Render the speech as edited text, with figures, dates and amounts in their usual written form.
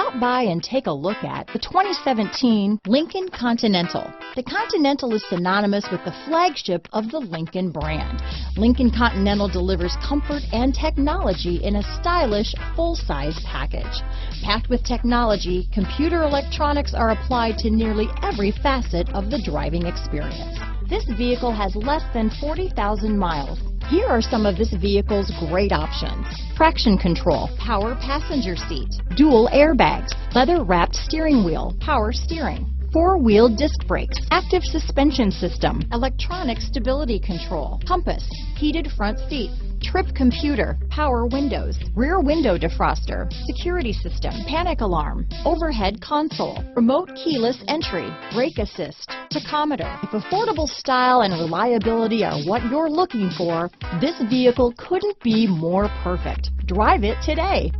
Stop by and take a look at the 2017 Lincoln Continental. The Continental is synonymous with the flagship of the Lincoln brand. Lincoln Continental delivers comfort and technology in a stylish, full-size package. Packed with technology, computer electronics are applied to nearly every facet of the driving experience. This vehicle has less than 40,000 miles. Here are some of this vehicle's great options: traction control, power passenger seat, dual airbags, leather-wrapped steering wheel, power steering, four-wheel disc brakes, active suspension system, electronic stability control, compass, heated front seats, trip computer, power windows, rear window defroster, security system, panic alarm, overhead console, remote keyless entry, brake assist, tachometer. If affordable style and reliability are what you're looking for, this vehicle couldn't be more perfect. Drive it today.